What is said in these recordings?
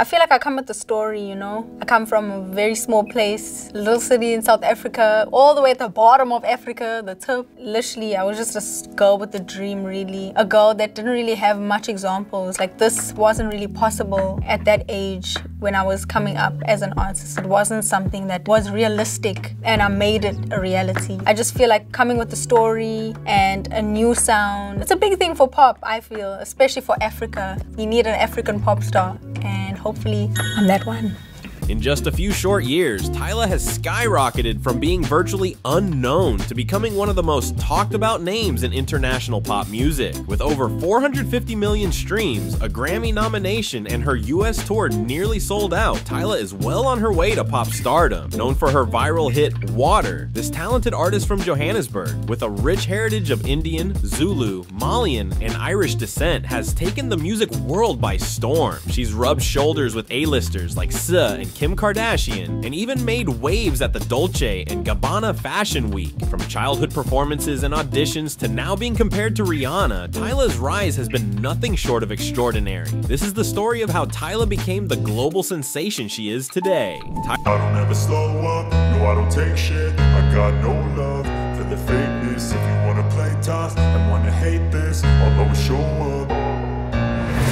I feel like I come with a story, you know. I come from a very small place, little city in South Africa, all the way at the bottom of Africa, the tip. Literally, I was just a girl with a dream, really. A girl that didn't really have much examples. Like, this wasn't really possible at that age when I was coming up as an artist. It wasn't something that was realistic, and I made it a reality. I just feel like coming with a story and a new sound. It's a big thing for pop, I feel, especially for Africa. You need an African pop star, and hopefully I'm that one. In just a few short years, Tyla has skyrocketed from being virtually unknown to becoming one of the most talked about names in international pop music. With over 450 million streams, a Grammy nomination, and her US tour nearly sold out, Tyla is well on her way to pop stardom. Known for her viral hit, Water, this talented artist from Johannesburg, with a rich heritage of Indian, Zulu, Malian, and Irish descent, has taken the music world by storm. She's rubbed shoulders with A-listers like SZA and Kim Kardashian, and even made waves at the Dolce and Gabbana Fashion Week. From childhood performances and auditions to now being compared to Rihanna, Tyla's rise has been nothing short of extraordinary. This is the story of how Tyla became the global sensation she is today. I don't ever slow up, no I don't take shit. I got no love for the fakeness. If you wanna play tough and wanna hate this, I'll always show up.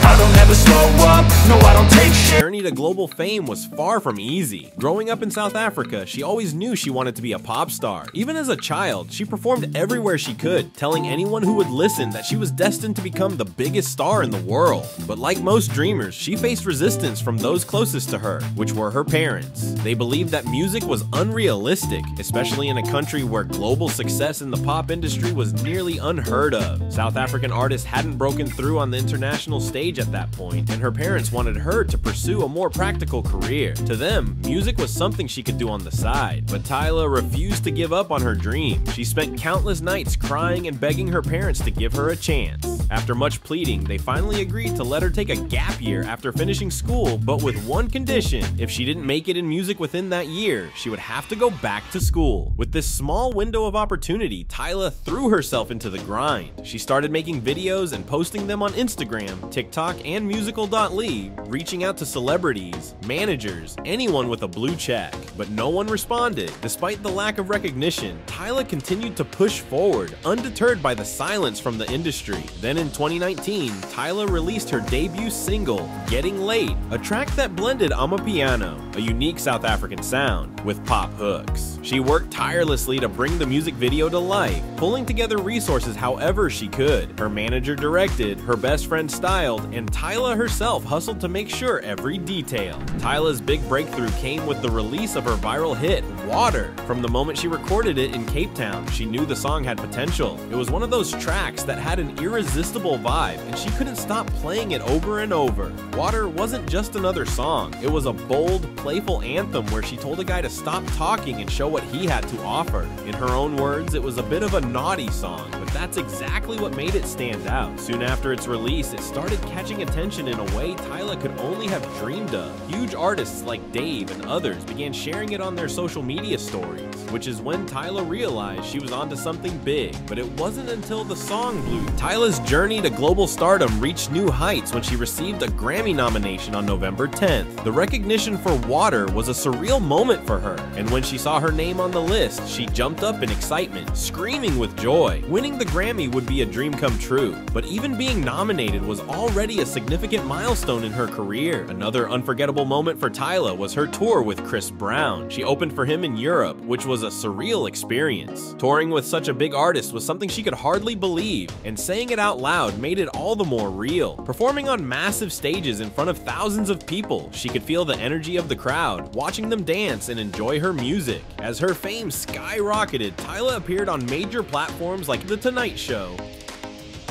I don't ever slow up, no I don't take shit. Her journey to global fame was far from easy. Growing up in South Africa, she always knew she wanted to be a pop star. Even as a child, she performed everywhere she could, telling anyone who would listen that she was destined to become the biggest star in the world. But like most dreamers, she faced resistance from those closest to her, which were her parents. They believed that music was unrealistic, especially in a country where global success in the pop industry was nearly unheard of. South African artists hadn't broken through on the international stage at that point, and her parents wanted her to pursue a more practical career. To them, music was something she could do on the side, but Tyla refused to give up on her dream. She spent countless nights crying and begging her parents to give her a chance. After much pleading, they finally agreed to let her take a gap year after finishing school, but with one condition: if she didn't make it in music within that year, she would have to go back to school. With this small window of opportunity, Tyla threw herself into the grind. She started making videos and posting them on Instagram, TikTok, and musical.ly, reaching out to celebrities, managers, anyone with a blue check. But no one responded. Despite the lack of recognition, Tyla continued to push forward, undeterred by the silence from the industry. Then in 2019, Tyla released her debut single, Getting Late, a track that blended amapiano, a unique South African sound, with pop hooks. She worked tirelessly to bring the music video to life, pulling together resources however she could. Her manager directed, her best friend styled, and Tyla herself hustled to make sure every detail. Tyla's big breakthrough came with the release of her viral hit, Water. From the moment she recorded it in Cape Town, she knew the song had potential. It was one of those tracks that had an irresistible vibe, and she couldn't stop playing it over and over. Water wasn't just another song. It was a bold, playful anthem where she told a guy to stop talking and show what he had to offer. In her own words, it was a bit of a naughty song, but that's exactly what made it stand out. Soon after its release, it started catching attention in a way Tyla could only have dreamed of. Huge artists like Dave and others began sharing it on their social media stories, which is when Tyla realized she was onto something big. But it wasn't until the song blew. Tyla's journey to global stardom reached new heights when she received a Grammy nomination on November 10th. The recognition for Water was a surreal moment for her, and when she saw her name on the list, she jumped up in excitement, screaming with joy. Winning the Grammy would be a dream come true, but even being nominated was already a significant milestone in her career. Another unforgettable moment for Tyla was her tour with Chris Brown. She opened for him in Europe, which was a surreal experience. Touring with such a big artist was something she could hardly believe, and saying it out loud made it all the more real. Performing on massive stages in front of thousands of people, she could feel the energy of the crowd, watching them dance and enjoy her music. As her fame skyrocketed, Tyla appeared on major platforms like The Tonight Show,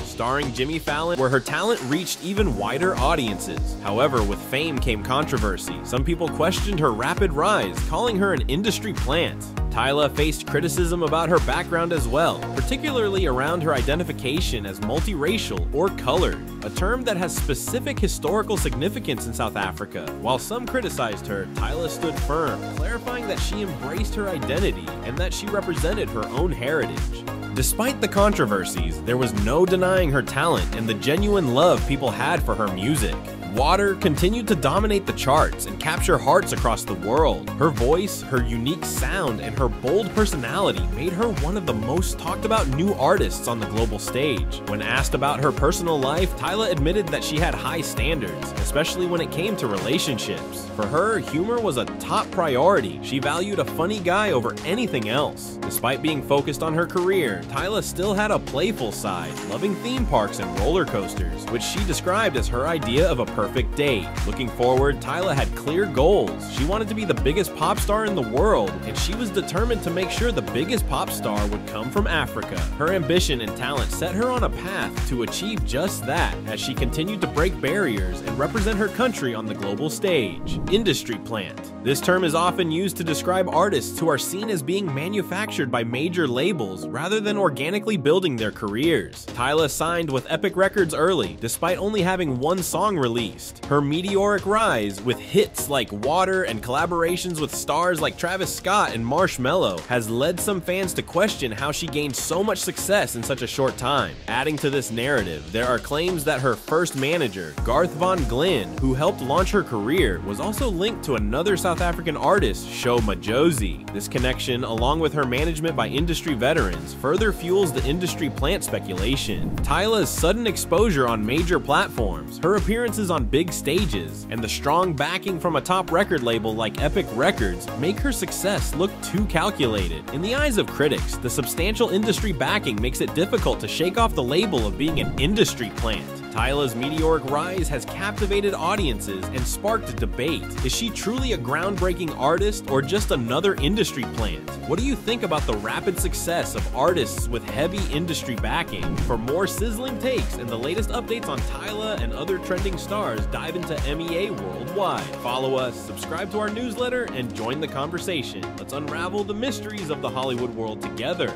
starring Jimmy Fallon, where her talent reached even wider audiences. However, with fame came controversy. Some people questioned her rapid rise, calling her an industry plant. Tyla faced criticism about her background as well, particularly around her identification as multiracial or colored, a term that has specific historical significance in South Africa. While some criticized her, Tyla stood firm, clarifying that she embraced her identity and that she represented her own heritage. Despite the controversies, there was no denying her talent and the genuine love people had for her music. Water continued to dominate the charts and capture hearts across the world. Her voice, her unique sound, and her bold personality made her one of the most talked about new artists on the global stage. When asked about her personal life, Tyla admitted that she had high standards, especially when it came to relationships. For her, humor was a top priority. She valued a funny guy over anything else. Despite being focused on her career, Tyla still had a playful side, loving theme parks and roller coasters, which she described as her idea of a perfect date. Looking forward, Tyla had clear goals. She wanted to be the biggest pop star in the world, and she was determined to make sure the biggest pop star would come from Africa. Her ambition and talent set her on a path to achieve just that, as she continued to break barriers and represent her country on the global stage. Industry plant. This term is often used to describe artists who are seen as being manufactured by major labels rather than organically building their careers. Tyla signed with Epic Records early, despite only having one song released. Her meteoric rise, with hits like Water and collaborations with stars like Travis Scott and Marshmello, has led some fans to question how she gained so much success in such a short time. Adding to this narrative, there are claims that her first manager, Garth Von Glenn, who helped launch her career, was also linked to another South African artist, Sho Madjozi. This connection, along with her management by industry veterans, further fuels the industry plant speculation. Tyla's sudden exposure on major platforms, her appearances on big stages, and the strong backing from a top record label like Epic Records make her success look too calculated. In the eyes of critics, the substantial industry backing makes it difficult to shake off the label of being an industry plant. Tyla's meteoric rise has captivated audiences and sparked debate. Is she truly a groundbreaking artist or just another industry plant? What do you think about the rapid success of artists with heavy industry backing? For more sizzling takes and the latest updates on Tyla and other trending stars, dive into MEA Worldwide. Follow us, subscribe to our newsletter, and join the conversation. Let's unravel the mysteries of the Hollywood world together.